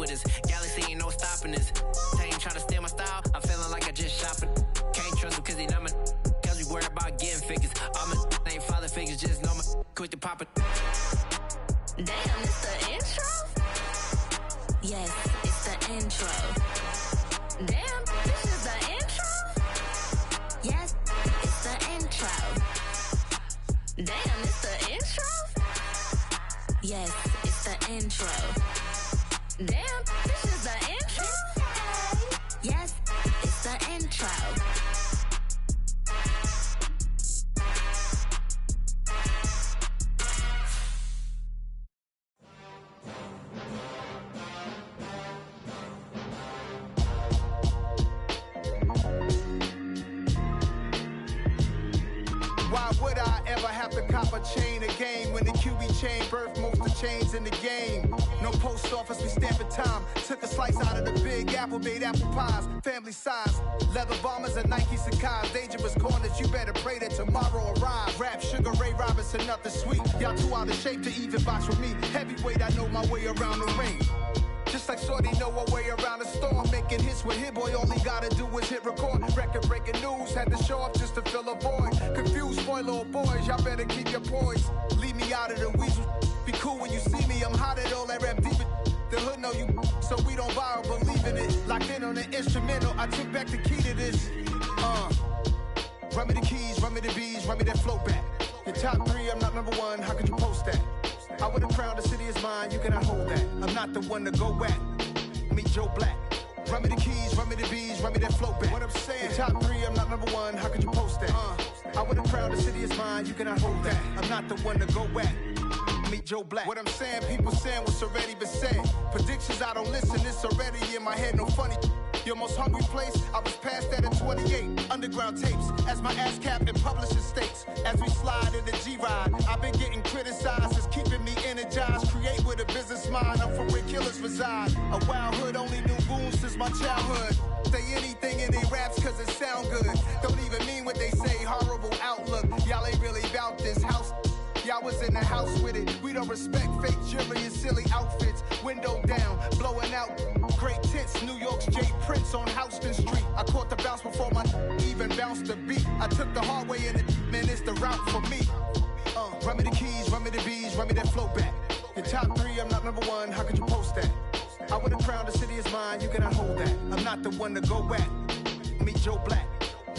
with us. Galaxy ain't no stopping us. They ain't tryna steal my style. I'm feeling like I just shopping. Can't trust them cause they not my cause we worried about getting figures. All my ain't father figures, just know my quick to pop it. Damn, it's the intro? Yes, it's the intro. Damn, this is the intro? Yes, it's the intro. Damn, it's the intro? Yes, it's the intro. Damn, this is the intro? Yes, it's the intro. Why would I ever have to cop a chain again when the QB chain birthed most of the chains in the game? No post office, we stamping time. Took a slice out of the big apple, made apple pies, family size. Leather bombers and Nike Sacai's. Dangerous corners, you better pray that tomorrow arrive. Rap, Sugar Ray Robinson, nothing sweet. Y'all too out of shape to even box with me. Heavyweight, I know my way around the ring. Just like Shorty know her way around the storm. Making hits with Hit Boy, all he gotta do is hit record. Record breaking news, had to show up just to fill a void. Confused, spoiled little boys, y'all better keep your poise. Leave me out of the weasel. Be cool when you see me, I'm hot at all that rap deep. The hood know you, so we don't borrow, believe in it. Locked in on the instrumental, I took back the key to this. Run me the keys, run me the bees, run me that flow back. Your top three, I'm not number one, how could you post that? I would've crowned the city is mine, you cannot hold that. I'm not the one to go back. Meet Joe Black. Run me the keys, run me the bees, run me that flow back. What I'm saying, your top three, I'm not number one, how could you post that? I would've crowned the city is mine, you cannot hold that. I'm not the one to go back. Meet Joe Black. What I'm saying, people saying what's already been said. Predictions, I don't listen, it's already in my head, no funny. Your most hungry place, I was past that at 28. Underground tapes, as my ass cap in publishing states. As we slide in the G-Ride, I've been getting criticized, it's keeping me energized. Create with a business mind, I'm from where killers reside. A wild hood, only knew goons since my childhood. Say anything in their raps cause it sound good. Don't even mean what they say, horrible outlook. Y'all ain't really about this house. Y'all was in the house with it. We don't respect fake jewelry and silly outfits. Window down, blowing out. Great tits, New York's J. Prince on Houston Street. I caught the bounce before my even bounced the beat. I took the hard way in it, man, it's the route for me. Run me the keys, run me the bees, run me that flow back. Your top three, I'm not number one, how could you post that? I would've crowned the city is mine, you cannot hold that. I'm not the one to go back. Meet Joe Black.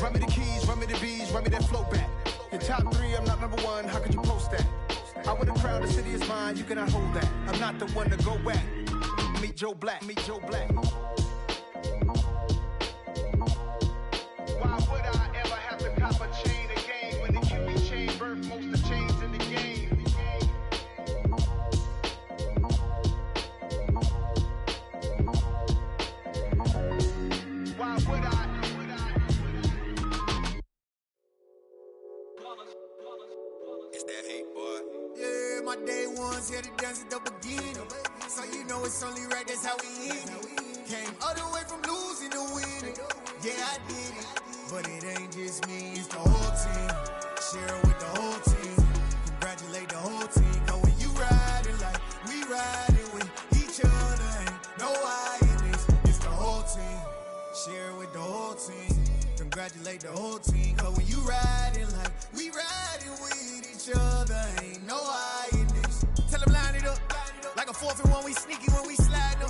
Run me the keys, run me the bees, run me that flow back. Your top three, I'm not number one, how could you post that? I would've crowned the city is mine, you cannot hold that. I'm not the one to go back. Meet Joe Black, meet Joe Black. Why would I ever have to cop a chain again when the QB chain birthed most of the chains in the game? Why would I? It's that hate, boy. Yeah, my day ones here to dance at the beginning. So you know it's only right, that's how we end it. Came all the way from losing to winning. Yeah, I did it. But it ain't just me, it's the whole team. Share it with the whole team. Congratulate the whole team. Cause when you riding like we riding with each other, ain't no I in this. It's the whole team. Share it with the whole team. Congratulate the whole team. Cause when you riding like we riding with each other, ain't no I in this. Tell them line it up. Like a 4th and 1, we sneaky when we slide up.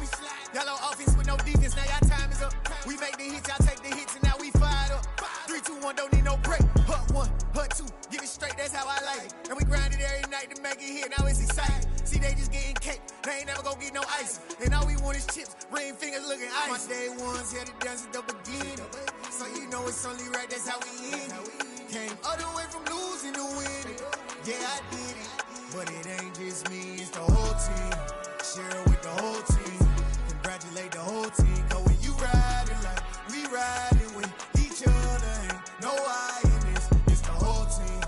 Y'all on offense with no defense, now y'all time is up. We make the hits, y'all take the hits, and now we fired up. 3, 2, 1, don't need no break. Hut 1, hut 2, get it straight, that's how I like it. And we grind it every night to make it hit, now it's exciting. See, they just getting cake, they ain't never gonna get no ice. And all we want is chips, ring fingers looking ice. My day ones here to dance at the beginning. So you know it's only right, that's how we end it. Came all the way from losing to winning. Yeah, I did it. But it ain't just me, it's the whole team. Share it with the whole team. Congratulate the whole team. Cause when you riding like we riding with each other, ain't no I in this. It's the whole team.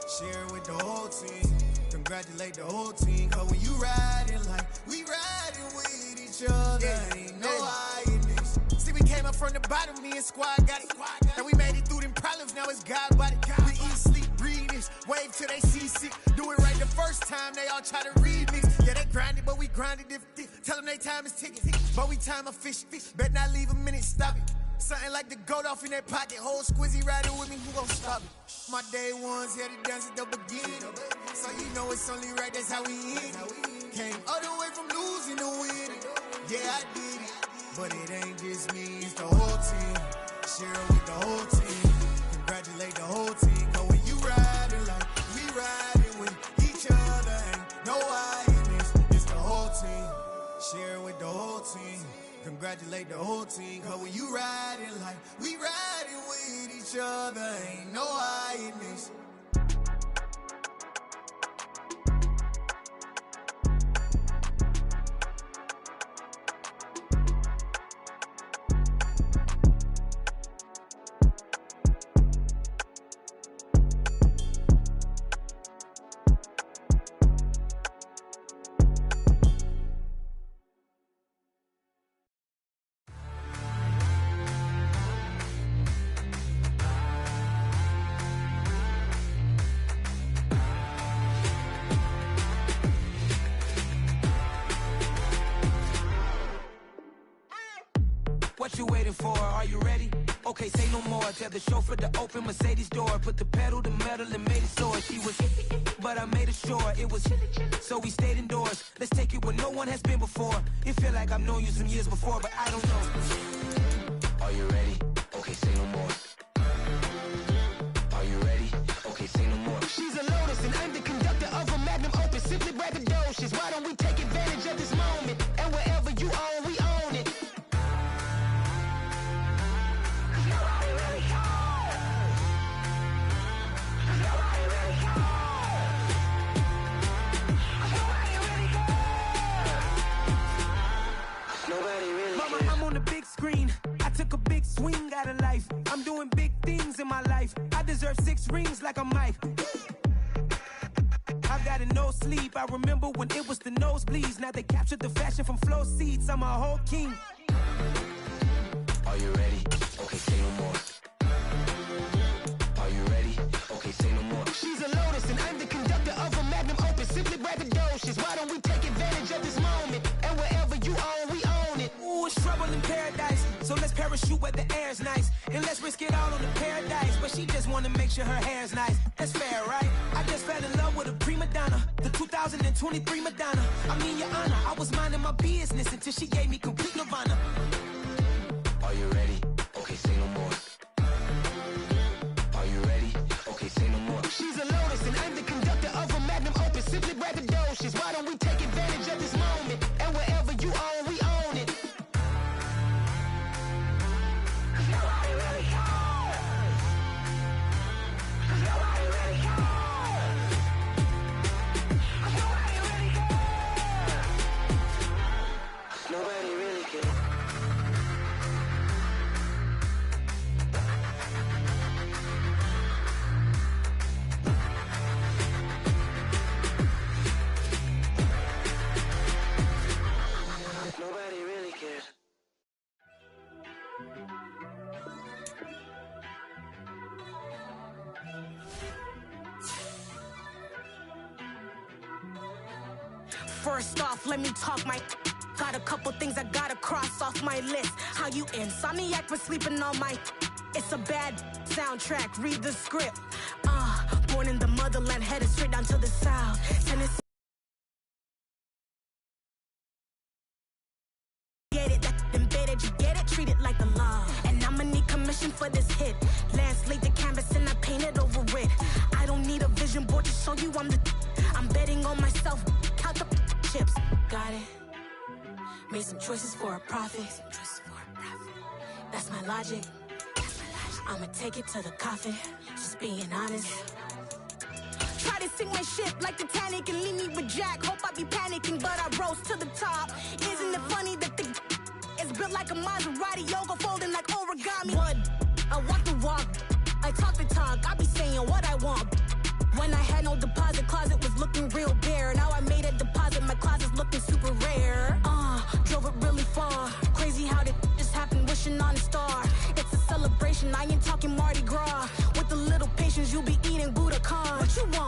Share it with the whole team. Congratulate the whole team. Cause when you riding like we riding with each other, ain't no I in this. See, we came up from the bottom, me and squad got it. And we made it through them problems, now it's God body. We eat, sleep, breathe this. wave till they see sick. Do it right the first time, they all try to remix. Yeah, they grinded, but we grinded if tell them they time is ticking. But we time a fish. Bet not leave a minute, stop it. Something like the goat off in that pocket. Whole squizzy riding with me, who gon' stop it? My day ones here to dance at the beginning. So you know it's only right, that's how we end. Came all the way from losing to winning. Yeah, I did it. But it ain't just me, it's the whole team. Share it with the whole team. Congratulate the whole team. Cause when you riding like we riding with each other, ain't no hiding. It's the whole team. Share it with the whole team. Congratulate the whole team. Cause when you riding like we riding with each other, ain't no hiding. What you waiting for? Are you ready? Okay, say no more. Tell the chauffeur to open Mercedes door. Put the pedal to metal and made it soar. She was, but I made it sure it was. So we stayed indoors. Let's take it where no one has been before. It feel like I've known you some years before, but I don't know. Are you ready? Okay, say no more. Are you ready? Okay, say no more. She's a Lotus and I'm the conductor of a Magnum Opus. Simply braggadocious. Why don't we take advantage of this moment? And wherever you own, we own it. Mama, I'm on the big screen. I took a big swing out of life. I'm doing big things in my life. I deserve 6 rings like a Mike. I've got no sleep. I remember when it was the nosebleeds. Now they captured the fashion from flow seats. I'm a whole king. Are you ready? Okay, say no more. Are you ready? Okay, say no more. She's a Lotus and I'm the conductor of a Magnum Opus. Simply braggadocious. Why don't we take advantage of this moment? And wherever you own, we own it. Ooh, it's trouble in paradise. So let's parachute where the air's nice. And let's risk it all on the paradise. But she just wanna make sure her hair's nice. That's fair, right? I just fell in love with a prima donna. The 2023 Madonna. I mean, your honor, I was minding my business until she gave me complete nirvana. Are you ready? Okay, say no more. Are you ready? Okay, say no more. She's a Lotus and I'm the conductor of a Magnum Opus. Simply braggadocious. Why don't we take advantage of this moment? And wherever you own, we own it. Nobody really cares. Nobody really cares. Nobody really cares. Nobody really cares. Nobody really cares. First off, let me talk my. Got a couple things I gotta cross off my list. How you insomniac for sleeping on my. It's a bad soundtrack. Read the script. Born in the motherland, headed straight down to the south. Tennessee. Get it, that embedded, you get it, treat it like the law. And I'ma need commission for this hit. Lance laid the canvas and I painted over it. I don't need a vision board to show you I'm the. I'm betting on myself. Count the chips. Got it. Made some choices for a profit. That's my logic. I'ma take it to the coffin. Just being honest. Try to sink my ship like Titanic and leave me with Jack. Hope I be panicking, but I rose to the top. Isn't it funny that the is built like a Maserati, yoga folding like origami? What? I walk the walk. I talk the talk. I be saying what I want. When I had no deposit, closet was looking real bare. Now I made a deposit, my closet's looking super rare. Drove it really far. Crazy how did just happen, wishing on a star. celebration. I ain't talking Mardi Gras. With a little patience, you'll be eating Budokan. What you want?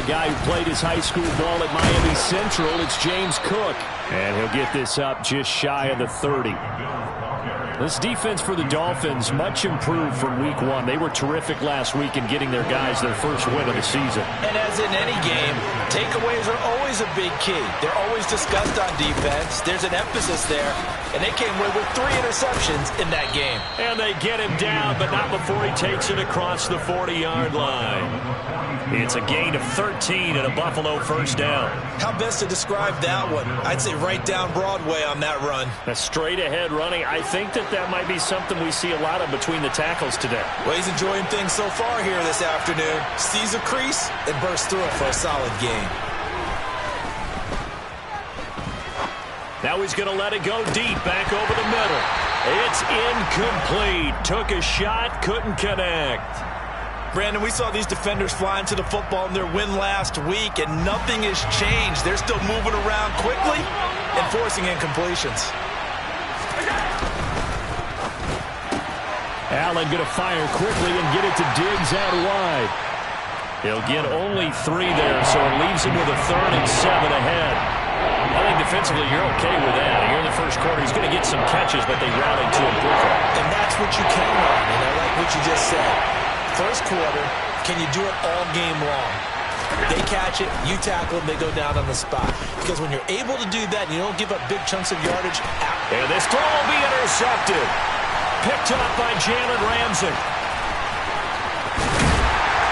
a guy who played his high school ball at Miami Central. It's James Cook. And he'll get this up just shy of the 30. This defense for the Dolphins, much improved from week one. They were terrific last week in getting their guys their first win of the season. And as in any game, takeaways are always a big key. They're always discussed on defense. There's an emphasis there. And they came away with 3 interceptions in that game. And they get him down, but not before he takes it across the 40-yard line. It's a gain of 13 and a Buffalo first down. How best to describe that one? I'd say right down Broadway on that run. A straight-ahead running. I think that might be something we see a lot of between the tackles today. Well, he's enjoying things so far here this afternoon. Sees a crease and bursts through it for a solid gain. Now he's going to let it go deep, back over the middle. It's incomplete. Took a shot, couldn't connect. Brandon, we saw these defenders fly into the football in their win last week, and nothing has changed. They're still moving around quickly and forcing incompletions. Allen going to fire quickly and get it to Diggs out wide. He'll get only 3 there, so it leaves him with a 3rd and 7 ahead. I think defensively you're okay with that. Here in the first quarter, he's going to get some catches, but they rallied to improve it. And that's what you count on, and I like what you just said. First quarter, can you do it all game long? They catch it, you tackle them, they go down on the spot. Because when you're able to do that, and you don't give up big chunks of yardage. And this throw will be intercepted. Picked up by Jalen Ramsey.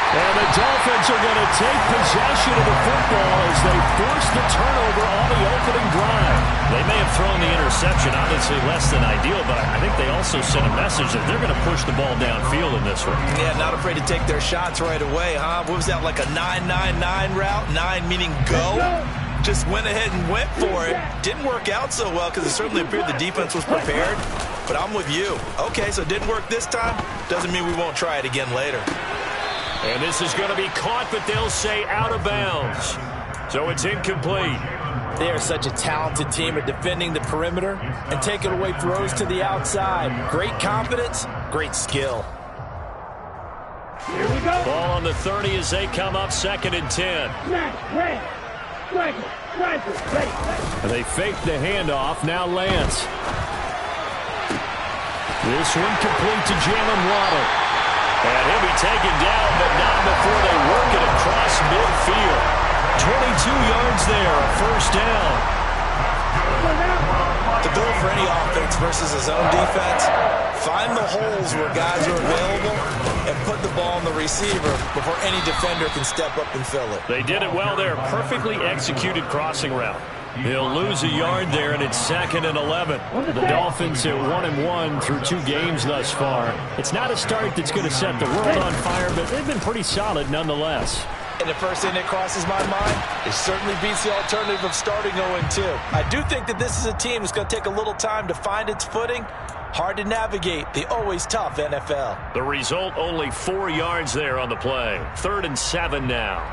And the Dolphins are going to take possession of the football as they force the turnover on the opening drive. They may have thrown the interception, obviously less than ideal, but I think they also sent a message that they're going to push the ball downfield in this one. Yeah, not afraid to take their shots right away, huh? What was that, like a 9-9-9 route? 9 meaning go? Just went ahead and went for it. Didn't work out so well because it certainly appeared the defense was prepared. But I'm with you. Okay, so it didn't work this time. Doesn't mean we won't try it again later. And this is going to be caught, but they'll say out of bounds. So it's incomplete. They are such a talented team at defending the perimeter and taking away throws to the outside. Great confidence, great skill. Here we go. Ball on the 30 as they come up 2nd and 10. And they fake the handoff. Now Lance. This one complete to Jalen Waddle. And he'll be taken down, but not before they work it across midfield. 22 yards there, a first down. To build for any offense versus his own defense, find the holes where guys are available and put the ball on the receiver before any defender can step up and fill it. They did it well there. Perfectly executed crossing route. He'll lose a yard there, and it's 2nd and 11. The Dolphins at 1-1 through 2 games thus far. It's not a start that's going to set the world on fire, but they've been pretty solid nonetheless. And the first thing that crosses my mind, it certainly beats the alternative of starting 0-2. I do think that this is a team that's going to take a little time to find its footing. Hard to navigate the always tough NFL. The result, only 4 yards there on the play. 3rd and 7 now.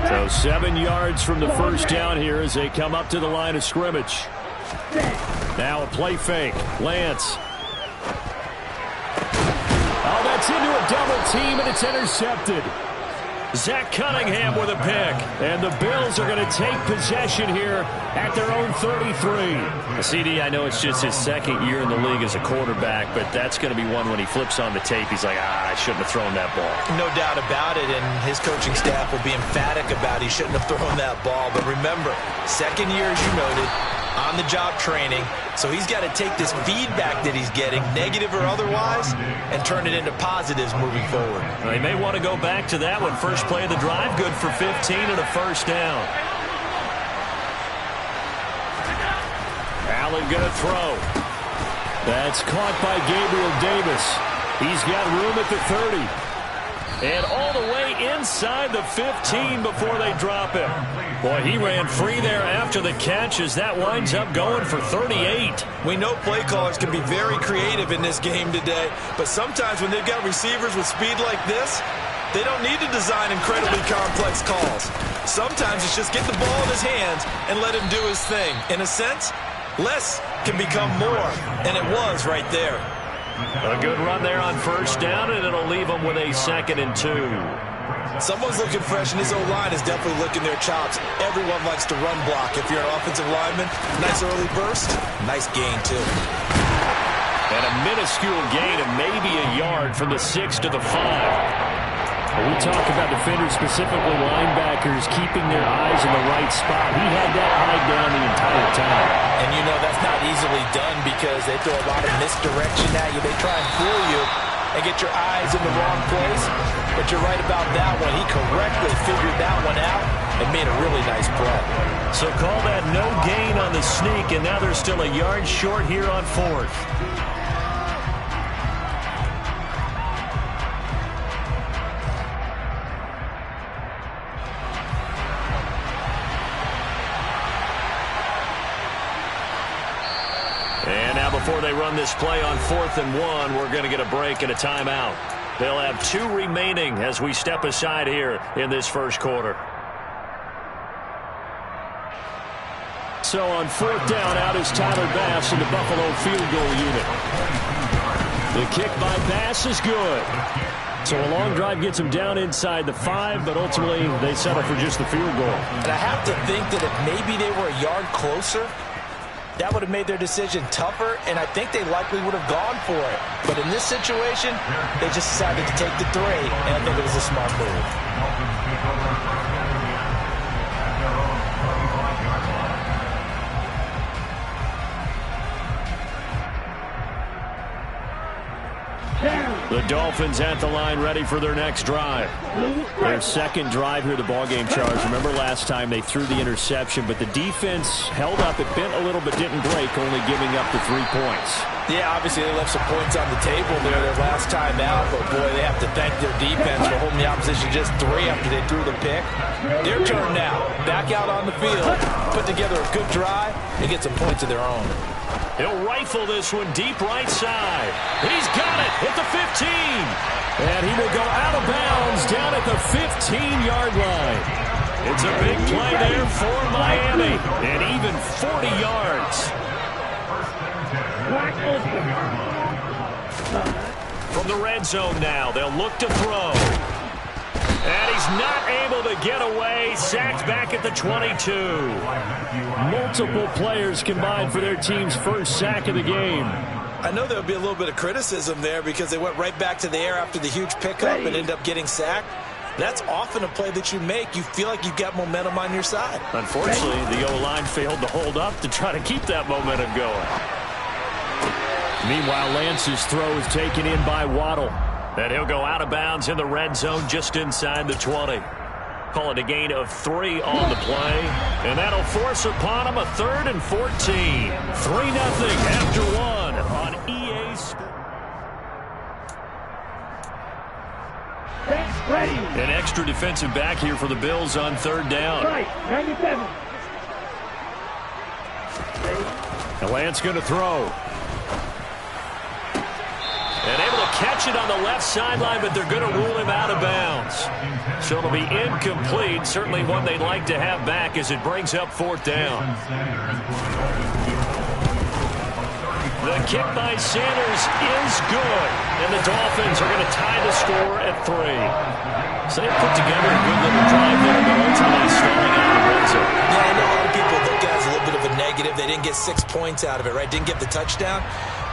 So 7 yards from the first down here as they come up to the line of scrimmage. Now a play fake. Lance. Oh, that's into a double team, and it's intercepted. Zach Cunningham with a pick. And the Bills are going to take possession here at their own 33. CD, I know it's just his 2nd year in the league as a quarterback, but that's going to be one when he flips on the tape, he's like, I shouldn't have thrown that ball. No doubt about it, and his coaching staff will be emphatic about he shouldn't have thrown that ball. But remember, 2nd year, as you noted, on-the-job training, so he's got to take this feedback that he's getting, negative or otherwise, and turn it into positives moving forward. Well, they may want to go back to that one. First play of the drive, good for 15 and a first down. Allen going to throw. That's caught by Gabriel Davis. He's got room at the 30. And all the way inside the 15 before they drop him. Boy, he ran free there after the catch as that winds up going for 38. We know play callers can be very creative in this game today, but sometimes when they've got receivers with speed like this, they don't need to design incredibly complex calls. Sometimes it's just get the ball in his hands and let him do his thing. In a sense, less can become more, and it was right there. A good run there on first down, and it'll leave them with a 2nd and 2. Someone's looking fresh, and his O-line is definitely licking their chops. Everyone likes to run block. If you're an offensive lineman, nice early burst, nice gain, too. And a minuscule gain of maybe a yard from the 6 to the 5. We talk about defenders, specifically linebackers, keeping their eyes in the right spot. He had that eye down the entire time. And you know that's not easily done because they throw a lot of misdirection at you. They try and fool you and get your eyes in the wrong place. But you're right about that one. He correctly figured that one out and made a really nice play. So call that no gain on the sneak, and now they're still a yard short here on 4th. And now before they run this play on 4th and 1, we're going to get a break and a timeout. They'll have 2 remaining as we step aside here in this first quarter. So on 4th down, out is Tyler Bass in the Buffalo field goal unit. The kick by Bass is good. So a long drive gets him down inside the 5, but ultimately they settle for just the field goal. And I have to think that if maybe they were a yard closer, that would have made their decision tougher, and I think they likely would have gone for it. But in this situation, they just decided to take the 3, and I think it was a smart move. The Dolphins at the line ready for their next drive. Their second drive here, the ballgame, Charles. Remember last time they threw the interception, but the defense held up. It bent a little but didn't break, only giving up the 3 points. Yeah, obviously they left some points on the table there their last time out, but boy, they have to thank their defense for holding the opposition just 3 after they threw the pick. Their turn now. Back out on the field, put together a good drive, and get some points of their own. He'll rifle this one deep right side. He's got it at the 15. And he will go out of bounds down at the 15-yard line. It's a big play there for Miami. And even 40 yards. From the red zone now, they'll look to throw. And he's not able to get away. Sacked back at the 22. Multiple players combined for their team's first sack of the game. I know there'll be a little bit of criticism there because they went right back to the air after the huge pickup and ended up getting sacked. That's often a play that you make. You feel like you've got momentum on your side. Unfortunately, the O-line failed to hold up to try to keep that momentum going. Meanwhile, Lance's throw is taken in by Waddle. And he'll go out of bounds in the red zone just inside the 20. Call it a gain of 3 on the play. And that'll force upon him a 3rd and 14. 3-0 after 1 on EA Sports. An extra defensive back here for the Bills on 3rd down. And Lance going to throw. And able to catch it on the left sideline, but they're going to rule him out of bounds. So it'll be incomplete. Certainly one they'd like to have back as it brings up 4th down. The kick by Sanders is good. And the Dolphins are going to tie the score at 3. So they put together a good little drive there, but ultimately stalling out the red zone. Yeah, I know a lot of people look at it as a little bit of a negative. They didn't get 6 points out of it, right? Didn't get the touchdown.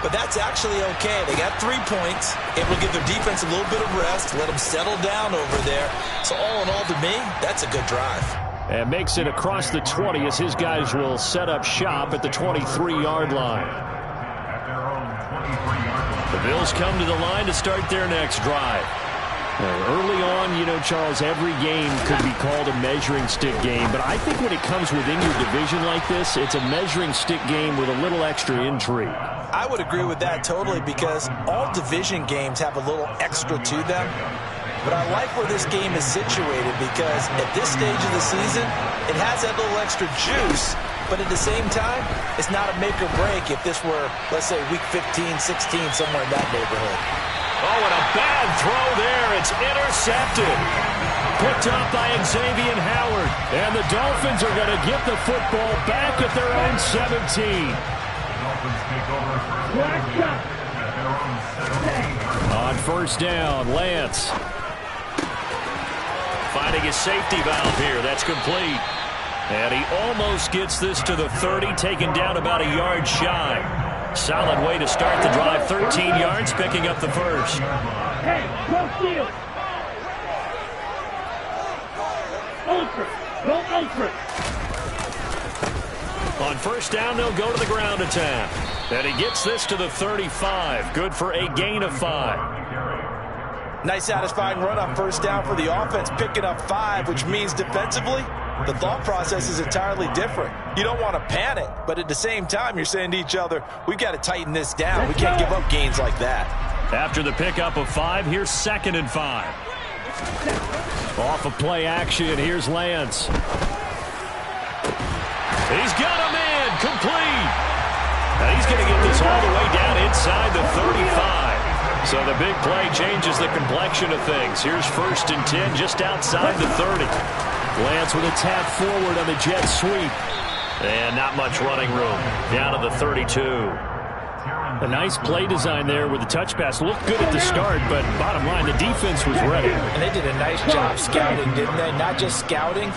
But that's actually okay. They got 3 points. Able to give their defense a little bit of rest, let them settle down over there. So all in all, to me, that's a good drive. And makes it across the 20 as his guys will set up shop at the 23-yard line. The Bills come to the line to start their next drive. Early on, you know, Charles, every game could be called a measuring stick game. But I think when it comes within your division like this, it's a measuring stick game with a little extra intrigue. I would agree with that totally because all division games have a little extra to them. But I like where this game is situated because at this stage of the season, it has that little extra juice. But at the same time, it's not a make or break if this were, let's say, week 15, 16, somewhere in that neighborhood. Oh, and a bad throw there. It's intercepted. Picked up by Xavier Howard. And the Dolphins are going to get the football back at their own 17. On first down, Lance. Finding his safety valve here. That's complete. And he almost gets this to the 30, taken down about a yard shy. Solid way to start the drive. 13 yards, picking up the first. Hey, go steal. Ultra. Go ultra. On first down, they'll go to the ground attack. And he gets this to the 35. Good for a gain of 5. Nice satisfying run on first down for the offense, picking up 5, which means defensively, the thought process is entirely different. You don't want to panic, but at the same time, you're saying to each other, we've got to tighten this down. We can't give up gains like that. After the pickup of 5, here's 2nd and 5. Off of play action, here's Lance. He's got a man, complete. And he's going to get this all the way down inside the 35. So the big play changes the complexion of things. Here's 1st and 10 just outside the 30. Lance with a tap forward on the jet sweep. And not much running room. Down to the 32. A nice play design there with the touch pass. Looked good at the start, but bottom line, the defense was ready. And they did a nice job scouting, didn't they? Not just scouting,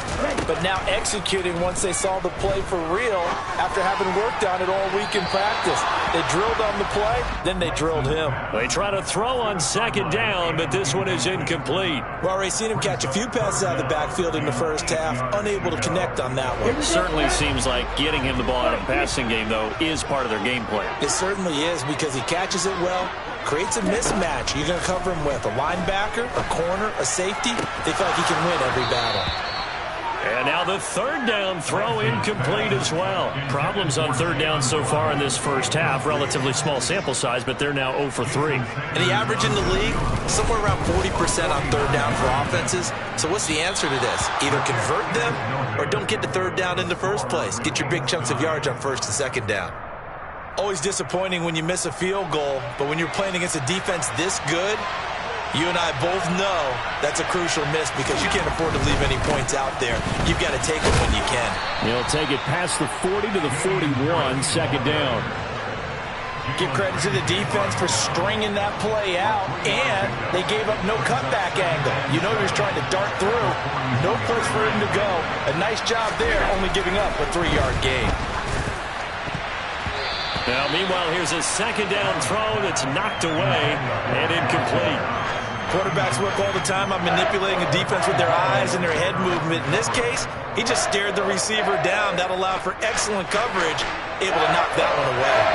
but now executing once they saw the play for real after having worked on it all week in practice. They drilled on the play, then they drilled him. They try to throw on 2nd down, but this one is incomplete. Well, already seen him catch a few passes out of the backfield in the first half, unable to connect on that one. It certainly seems like getting him the ball in a passing game, though, is part of their game plan. It certainly is, because he catches it well, creates a mismatch. You're going to cover him with a linebacker, a corner, a safety. They feel like he can win every battle. And now the 3rd down throw incomplete as well. Problems on 3rd down so far in this first half. Relatively small sample size, but they're now 0 for 3. And the average in the league, somewhere around 40% on 3rd down for offenses. So what's the answer to this? Either convert them or don't get to 3rd down in the first place. Get your big chunks of yards on 1st and 2nd down. Always disappointing when you miss a field goal, but when you're playing against a defense this good, you and I both know that's a crucial miss because you can't afford to leave any points out there. You've got to take them when you can. He'll take it past the 40 to the 41, 2nd down. Give credit to the defense for stringing that play out, and they gave up no cutback angle. You know he was trying to dart through. No place for him to go. A nice job there, only giving up a 3-yard gain. Now, meanwhile, here's a 2nd down throw that's knocked away and incomplete. Quarterbacks work all the time on manipulating a defense with their eyes and their head movement. In this case, he just stared the receiver down. That allowed for excellent coverage, able to knock that one away.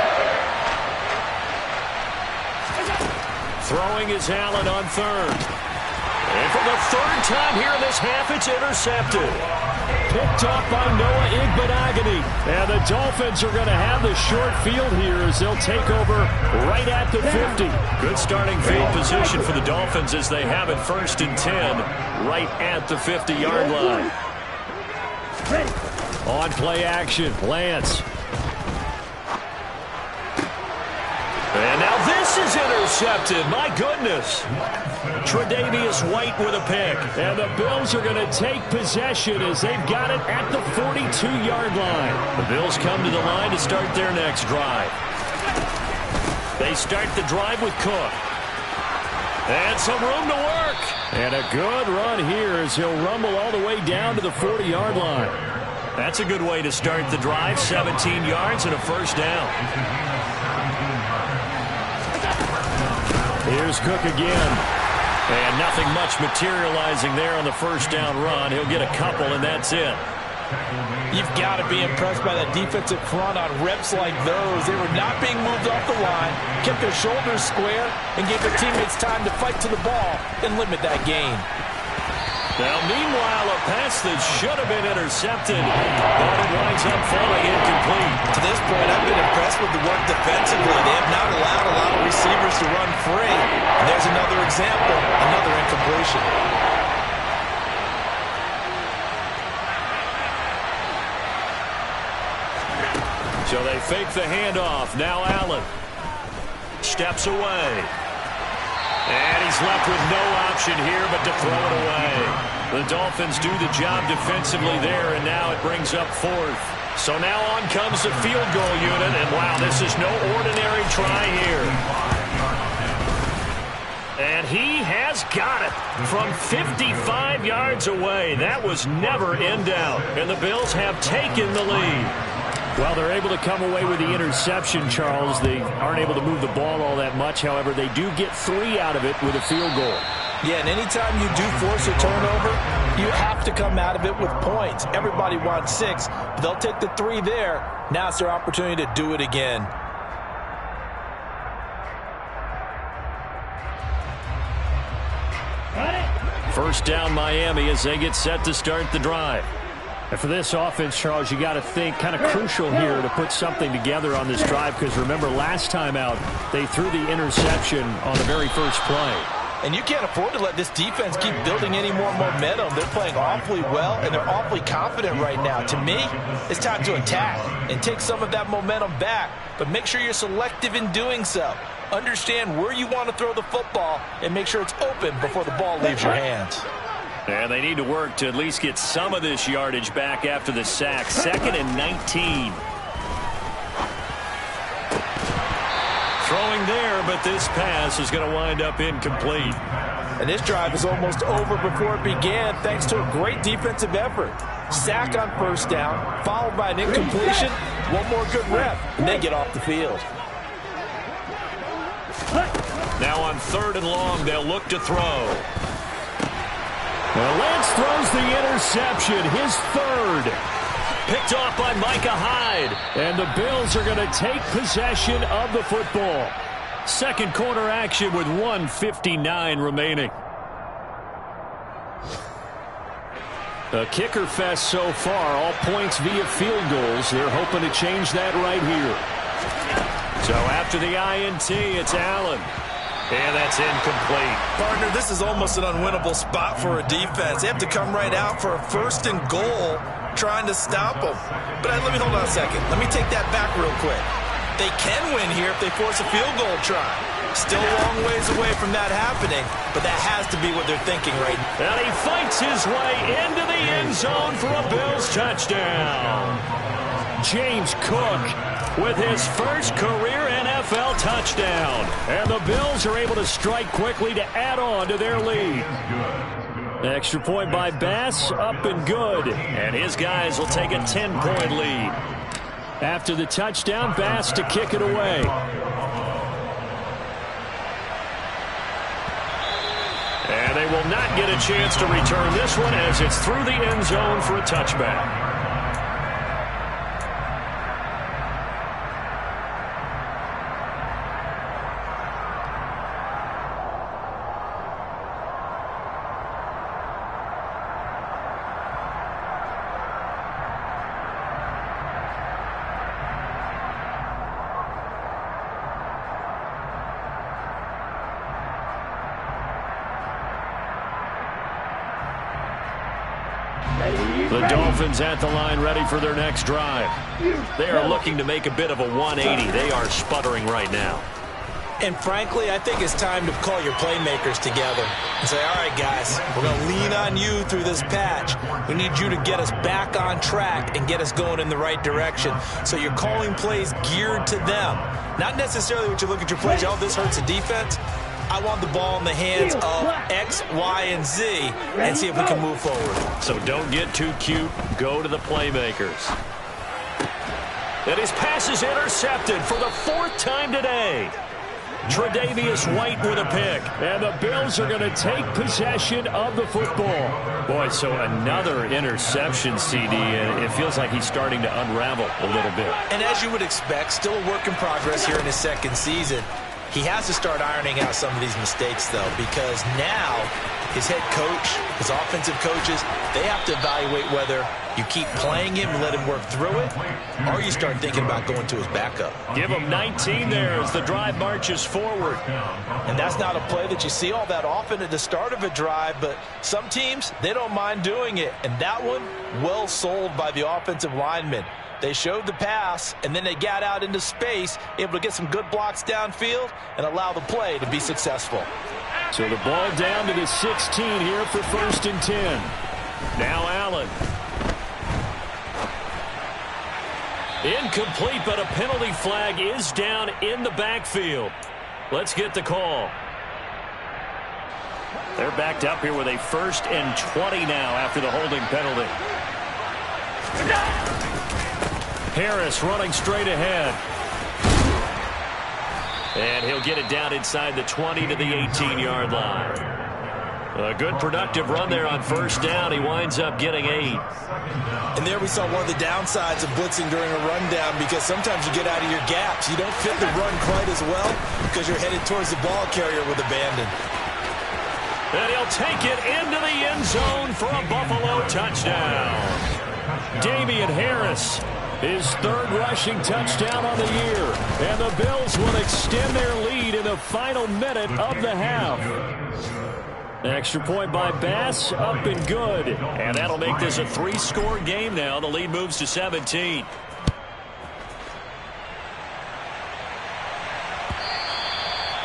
Throwing is Allen on 3rd. And for the 3rd time here in this half, it's intercepted. Picked off by Noah Igbinoghene. And the Dolphins are going to have the short field here as they'll take over right at the 50. Good starting field position for the Dolphins as they have it 1st and 10 right at the 50-yard line. On play action, Lance. And now this is intercepted. My goodness. Tre'Davious White with a pick. And the Bills are going to take possession as they've got it at the 42-yard line. The Bills come to the line to start their next drive. They start the drive with Cook. And some room to work. And a good run here as he'll rumble all the way down to the 40-yard line. That's a good way to start the drive. 17 yards and a 1st down. Here's Cook again. And nothing much materializing there on the 1st down run. He'll get a couple, and that's it. You've got to be impressed by that defensive front on reps like those. They were not being moved off the line, kept their shoulders square, and gave their teammates time to fight to the ball and limit that gain. Now, meanwhile, a pass that should have been intercepted, but it winds up falling incomplete. To this point, I've been impressed with the work defensively. They have not allowed a lot of receivers to run free. And there's another example, another incompletion. So they fake the handoff. Now Allen steps away. And he's left with no option here but to throw it away. The Dolphins do the job defensively there, and now it brings up 4th. So now on comes the field goal unit, and wow, this is no ordinary try here. And he has got it from 55 yards away. That was never in doubt. And the Bills have taken the lead. Well, they're able to come away with the interception, Charles. They aren't able to move the ball all that much. However, they do get 3 out of it with a field goal. Yeah, and anytime you do force a turnover, you have to come out of it with points. Everybody wants 6, but they'll take the 3 there. Now it's their opportunity to do it again. First down, Miami, as they get set to start the drive. And for this offense, Charles, you got to think kind of crucial here to put something together on this drive, because remember last time out they threw the interception on the very first play. And you can't afford to let this defense keep building any more momentum. They're playing awfully well, and they're awfully confident right now. To me, it's time to attack and take some of that momentum back, but make sure you're selective in doing so. Understand where you want to throw the football and make sure it's open before the ball leaves your hands. And they need to work to at least get some of this yardage back after the sack. 2nd and 19. Throwing there, but this pass is going to wind up incomplete. And this drive is almost over before it began thanks to a great defensive effort. Sack on first down, followed by an incompletion, one more good rep, and they get off the field. Now on 3rd and long, they'll look to throw. Well, Lance throws the interception, his 3rd. Picked off by Micah Hyde. And the Bills are going to take possession of the football. Second quarter action with 1:59 remaining. A kicker fest so far, all points via field goals. They're hoping to change that right here. So after the INT, it's Allen. And that's incomplete. Partner, this is almost an unwinnable spot for a defense. They have to come right out for a 1st and goal trying to stop them. But let me hold on a second. Let me take that back real quick. They can win here if they force a field goal try. Still a long ways away from that happening, but that has to be what they're thinking right now. And he fights his way into the end zone for a Bills touchdown. James Cook with his first career NFL touchdown. And the Bills are able to strike quickly to add on to their lead. Extra point by Bass, up and good. And his guys will take a 10-point lead. After the touchdown, Bass to kick it away. And they will not get a chance to return this one as it's through the end zone for a touchback. The Dolphins at the line, ready for their next drive. They are looking to make a bit of a 180. They are sputtering right now. And frankly, I think it's time to call your playmakers together and say, all right, guys, we're going to lean on you through this patch. We need you to get us back on track and get us going in the right direction. So you're calling plays geared to them. Not necessarily what you look at your plays, oh, this hurts the defense. I want the ball in the hands of X, Y, and Z and see if we can move forward. So don't get too cute. Go to the playmakers. And his pass is intercepted for the 4th time today. Tre'Davious White with a pick. And the Bills are going to take possession of the football. Boy, so another interception, CD, and it feels like he's starting to unravel a little bit. And as you would expect, still a work in progress here in his 2nd season. He has to start ironing out some of these mistakes, though, because now his head coach, his offensive coaches, they have to evaluate whether you keep playing him and let him work through it, or you start thinking about going to his backup. Give him 19 there as the drive marches forward. And that's not a play that you see all that often at the start of a drive, but some teams, they don't mind doing it. And that one, well sold by the offensive lineman. They showed the pass, and then they got out into space, able to get some good blocks downfield and allow the play to be successful. So the ball down to the 16 here for 1st and 10. Now Allen. Incomplete, but a penalty flag is down in the backfield. Let's get the call. They're backed up here with a 1st and 20 now after the holding penalty. Harris running straight ahead. And he'll get it down inside the 20 to the 18-yard line. A good productive run there on 1st down. He winds up getting 8. And there we saw one of the downsides of blitzing during a rundown, because sometimes you get out of your gaps. You don't fit the run quite as well because you're headed towards the ball carrier with abandon. And he'll take it into the end zone for a Buffalo touchdown. Damian Harris, his 3rd rushing touchdown on the year. And the Bills will extend their lead in the final minute of the half. Extra point by Bass, up and good. And that'll make this a 3-score game now. The lead moves to 17.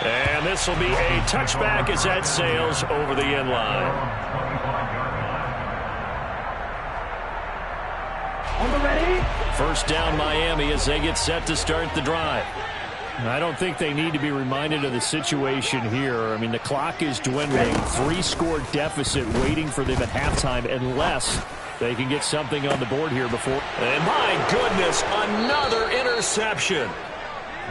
And this will be a touchback as that sails over the end line. On the ready. 1st down Miami as they get set to start the drive. I don't think they need to be reminded of the situation here. I mean, the clock is dwindling. 3-score deficit waiting for them at halftime unless they can get something on the board here before. And my goodness, another interception.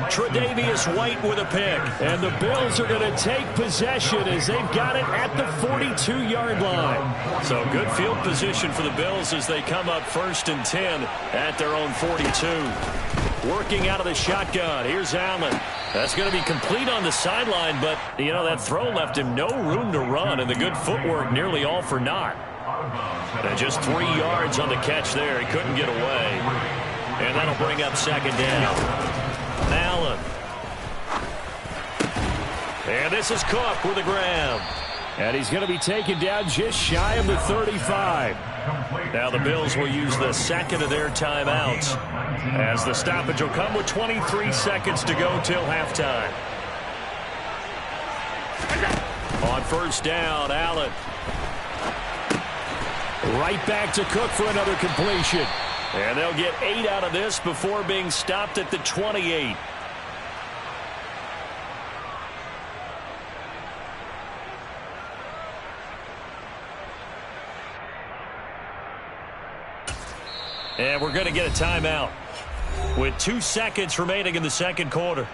Tre'Davious White with a pick. And the Bills are going to take possession as they've got it at the 42-yard line. So good field position for the Bills as they come up 1st and 10 at their own 42. Working out of the shotgun. Here's Allen. That's going to be complete on the sideline, but, you know, that throw left him no room to run, and the good footwork nearly all for naught. And just 3 yards on the catch there. He couldn't get away. And that'll bring up 2nd down. Allen. And this is Cook with a grab. And he's going to be taken down just shy of the 35. Now the Bills will use the 2nd of their timeouts, as the stoppage will come with 23 seconds to go till halftime. On 1st down, Allen. Right back to Cook for another completion. And they'll get 8 out of this before being stopped at the 28. And we're going to get a timeout with 2 seconds remaining in the 2nd quarter.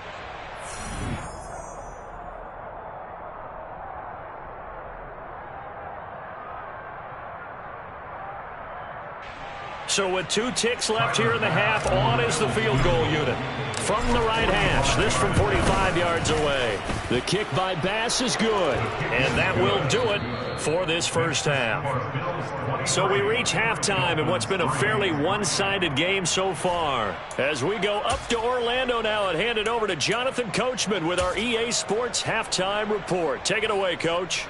So with 2 ticks left here in the half, on is the field goal unit. From the right hash, this from 45 yards away. The kick by Bass is good, and that will do it for this 1st half. So we reach halftime in what's been a fairly one-sided game so far. As we go up to Orlando now and hand it over to Jonathan Coachman with our EA Sports Halftime Report. Take it away, Coach.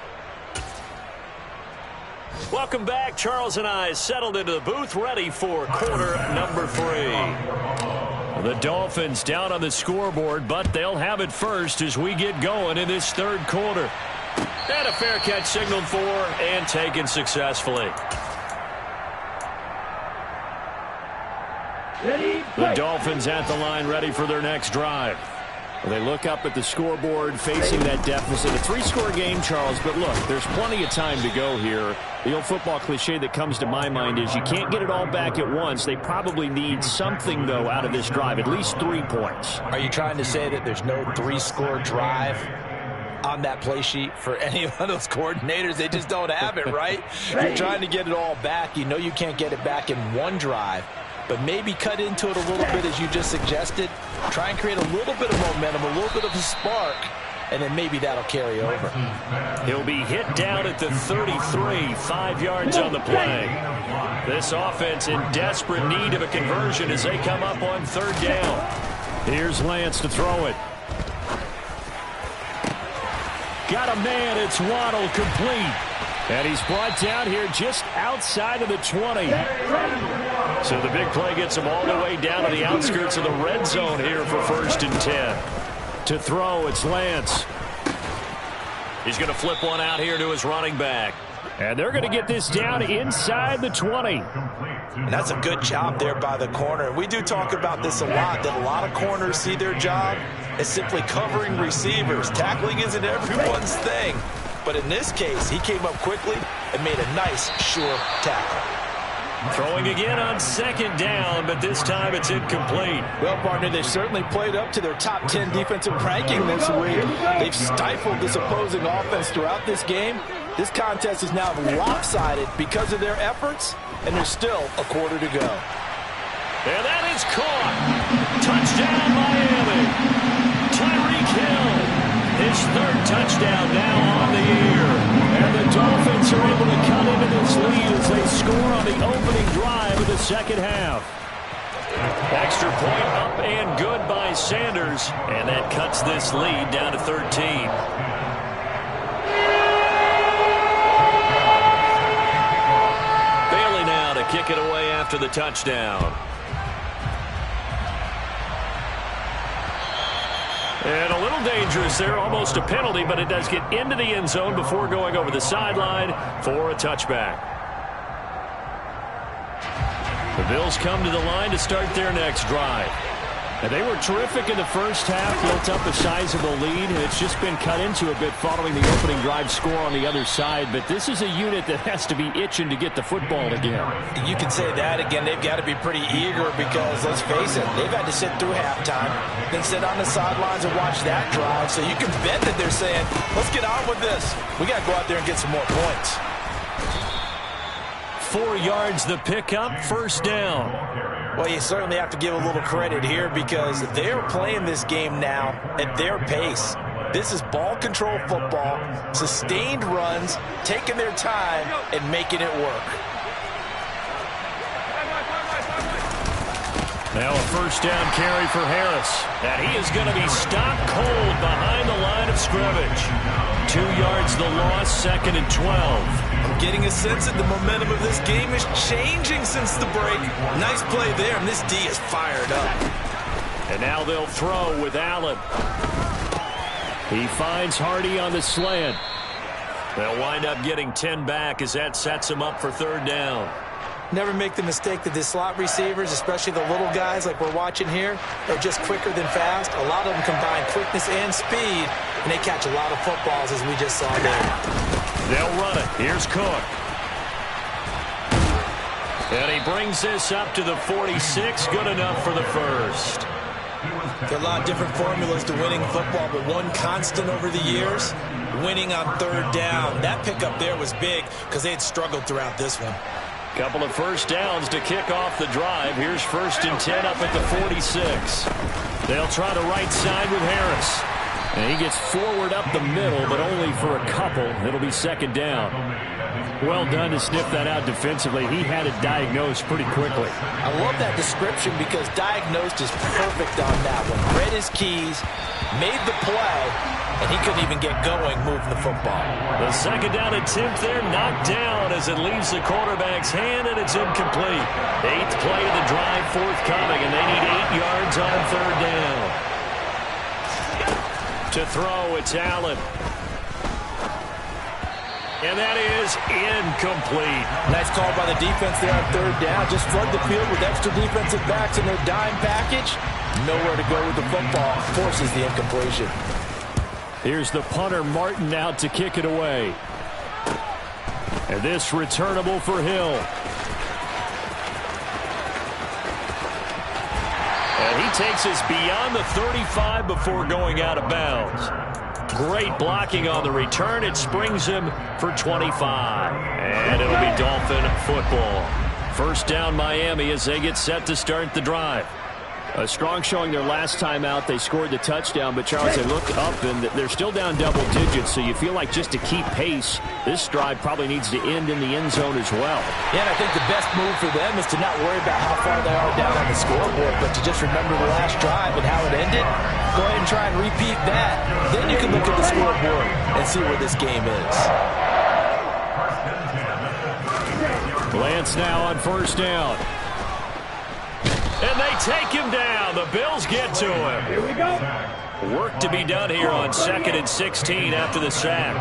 Welcome back. Charles and I settled into the booth, ready for quarter number 3. The Dolphins down on the scoreboard, but they'll have it first as we get going in this 3rd quarter. And a fair catch signaled for and taken successfully. The Dolphins at the line, ready for their next drive. They look up at the scoreboard, facing that deficit. A 3-score game, Charles, but look, there's plenty of time to go here. The old football cliche that comes to my mind is you can't get it all back at once. They probably need something, though, out of this drive, at least 3 points. Are you trying to say that there's no 3-score drive on that play sheet for any of those coordinators? They just don't have it, right? You're trying to get it all back. You know you can't get it back in one drive. But maybe cut into it a little bit, as you just suggested. Try and create a little bit of momentum, a little bit of a spark, and then maybe that'll carry over. He'll be hit down at the 33, 5 yards on the play. This offense in desperate need of a conversion as they come up on 3rd down. Here's Lance to throw it. Got a man, it's Waddle, complete. And he's brought down here just outside of the 20. So the big play gets him all the way down to the outskirts of the red zone here for 1st and 10. To throw, it's Lance. He's going to flip one out here to his running back. And they're going to get this down inside the 20. And that's a good job there by the corner. We do talk about this a lot, that a lot of corners see their job as simply covering receivers. Tackling isn't everyone's thing. But in this case, he came up quickly and made a nice, sure tackle. Throwing again on second down, but this time it's incomplete. Well, partner, they've certainly played up to their top 10 defensive ranking this week. They've stifled this opposing offense throughout this game. This contest is now lopsided because of their efforts, and there's still a quarter to go. And that is caught. Touchdown, Miami. Tyreek Hill, his third touchdown now on the year. And the Dolphins are able to cut into this lead as they score on the opening drive of the second half. Extra point up and good by Sanders. And that cuts this lead down to 13. Bailey now to kick it away after the touchdown. And a little dangerous there, almost a penalty, but it does get into the end zone before going over the sideline for a touchback. The Bills come to the line to start their next drive. And they were terrific in the first half, built up a sizable lead. It's just been cut into a bit following the opening drive score on the other side. But this is a unit that has to be itching to get the football again. You can say that again. They've got to be pretty eager because, let's face it, they've had to sit through halftime, then sit on the sidelines and watch that drive. So you can bet that they're saying, let's get on with this. We got to go out there and get some more points. 4 yards the pickup, first down. Well, you certainly have to give a little credit here because they're playing this game now at their pace. This is ball control football, sustained runs, taking their time and making it work. Now a first down carry for Harris. And he is going to be stopped cold behind the line of scrimmage. 2 yards the loss, second and 12. I'm getting a sense that the momentum of this game is changing since the break. Nice play there, and this D is fired up. And now they'll throw with Allen. He finds Hardy on the slant. They'll wind up getting 10 back as that sets them up for third down. Never make the mistake that the slot receivers, especially the little guys like we're watching here, are just quicker than fast. A lot of them combine quickness and speed, and they catch a lot of footballs as we just saw there. They'll run it. Here's Cook. And he brings this up to the 46. Good enough for the first. There are a lot of different formulas to winning football, but one constant over the years, winning on third down. That pickup there was big because they had struggled throughout this one. Couple of first downs to kick off the drive. Here's first and 10 up at the 46. They'll try the right side with Harris. And he gets forward up the middle, but only for a couple. It'll be second down. Well done to sniff that out defensively. He had it diagnosed pretty quickly. I love that description because diagnosed is perfect on that one. Read his keys, made the play, and he couldn't even get going moving the football. The second down attempt there knocked down as it leaves the quarterback's hand, and it's incomplete. 8th play of the drive forthcoming, and they need 8 yards on third down. To throw, it's Allen. And that is incomplete. Nice call by the defense there on third down. Just flood the field with extra defensive backs in their dime package. Nowhere to go with the football. Forces the incompletion. Here's the punter, Martin, out to kick it away. And this returnable for Hill. And he takes us beyond the 35 before going out of bounds. Great blocking on the return. It springs him for 25. And it'll be Dolphin football. First down Miami as they get set to start the drive. A strong showing their last time out. They scored the touchdown, but Charles, they look up and they're still down double digits, so you feel like just to keep pace, this drive probably needs to end in the end zone as well. Yeah, and I think the best move for them is to not worry about how far they are down on the scoreboard, but to just remember the last drive and how it ended. Go ahead and try and repeat that. Then you can look at the scoreboard and see where this game is. Lance now on first down. And they take him down. The Bills get to him. Here we go. Work to be done here on 2nd and 16 after the sack.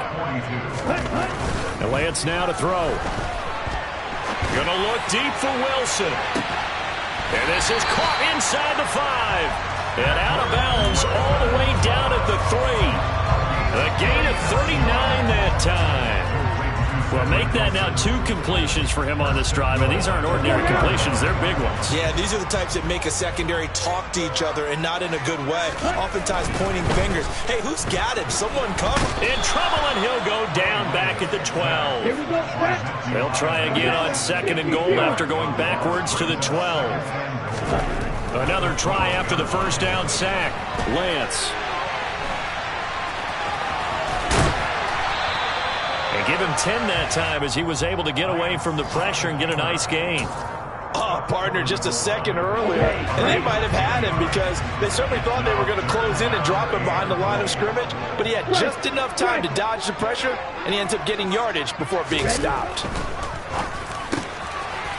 And Lance now to throw. Going to look deep for Wilson. And this is caught inside the 5. And out of bounds all the way down at the 3. A gain of 39 that time. Well, make that now 2 completions for him on this drive, and these aren't ordinary completions. They're big ones. Yeah, these are the types that make a secondary talk to each other and not in a good way, oftentimes pointing fingers. Hey, who's got him? Someone come. In trouble, and he'll go down back at the 12. Here we go, Brett. They'll try again on 2nd and goal after going backwards to the 12. Another try after the first down sack. Lance. And give him 10 that time as he was able to get away from the pressure and get a nice gain. Oh, partner, just a second earlier, and they might have had him because they certainly thought they were going to close in and drop him behind the line of scrimmage, but he had just enough time to dodge the pressure, and he ends up getting yardage before being stopped.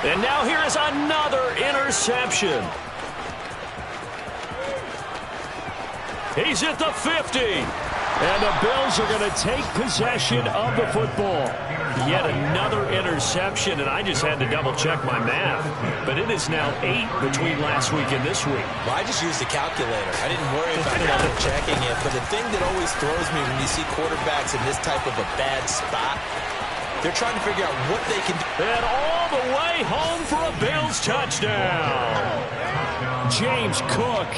And now here is another interception. He's at the 50. And the Bills are going to take possession of the football. Yet another interception, and I just had to double-check my math. But it is now 8 between last week and this week. Well, I just used the calculator. I didn't worry about double-checking it. But the thing that always throws me when you see quarterbacks in this type of a bad spot, they're trying to figure out what they can do. And all the way home for a Bills touchdown. James Cook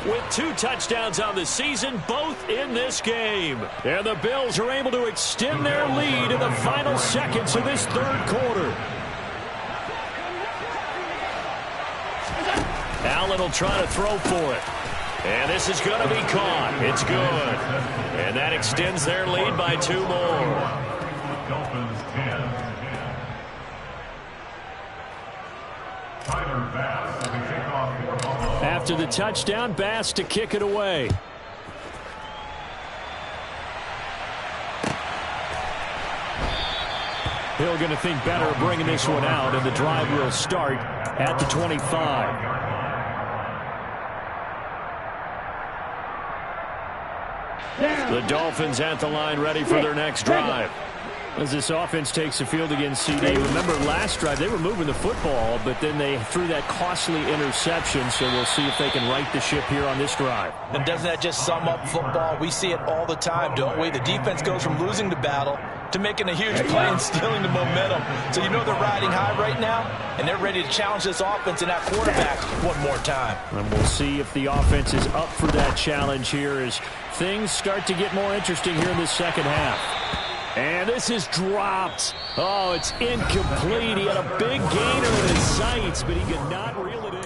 with 2 touchdowns on the season, both in this game. And the Bills are able to extend their lead in the final seconds of this 3rd quarter. Allen will try to throw for it. And this is going to be caught. It's good. And that extends their lead by 2 more. Dolphins 10. Tyler Bass as we kick off for Buffalo. After the touchdown, Bass to kick it away. Hill going to think better of bringing this one out, and the drive will start at the 25. The Dolphins at the line ready for their next drive. As this offense takes the field against CD. Remember last drive they were moving the football, but then they threw that costly interception, so we'll see if they can right the ship here on this drive. And doesn't that just sum up football? We see it all the time, don't we? The defense goes from losing the battle to making a huge play and stealing the momentum. So you know they're riding high right now, and they're ready to challenge this offense and that quarterback one more time. And we'll see if the offense is up for that challenge here as things start to get more interesting here in the second half. And this is dropped. Oh, it's incomplete. He had a big gainer in his sights, but he could not reel it in.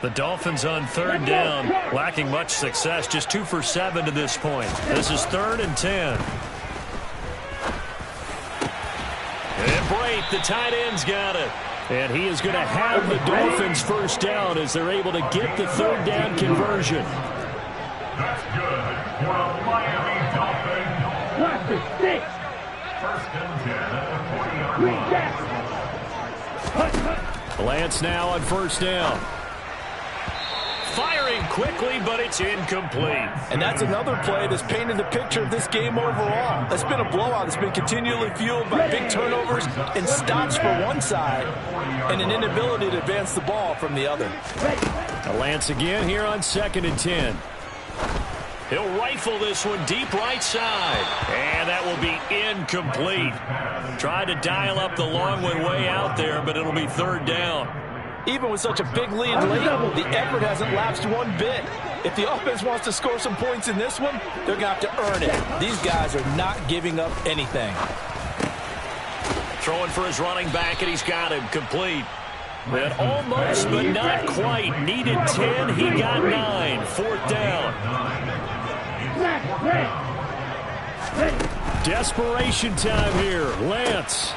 The Dolphins on 3rd down, lacking much success, just 2 for 7 to this point. This is 3rd and 10. And Brate, the tight end's got it. And he is going to have the Dolphins first down as they're able to get the 3rd down conversion. That's good for a Miami Dolphins. Last is 6. 1st and 10 at the 40-yard line. Lance now on 1st down. Firing quickly, but it's incomplete. And that's another play that's painted the picture of this game overall. It's been a blowout. It's been continually fueled by big turnovers and stops for one side and an inability to advance the ball from the other. Lance again here on 2nd and 10. He'll rifle this one deep right side. And that will be incomplete. Tried to dial up the long one way out there, but it'll be 3rd down. Even with such a big lead late, the effort hasn't lapsed one bit. If the offense wants to score some points in this one, they're going to have to earn it. These guys are not giving up anything. Throwing for his running back, and he's got him complete. And almost, but not quite. Needed 10, he got 9. 4th down. Desperation time here. Lance.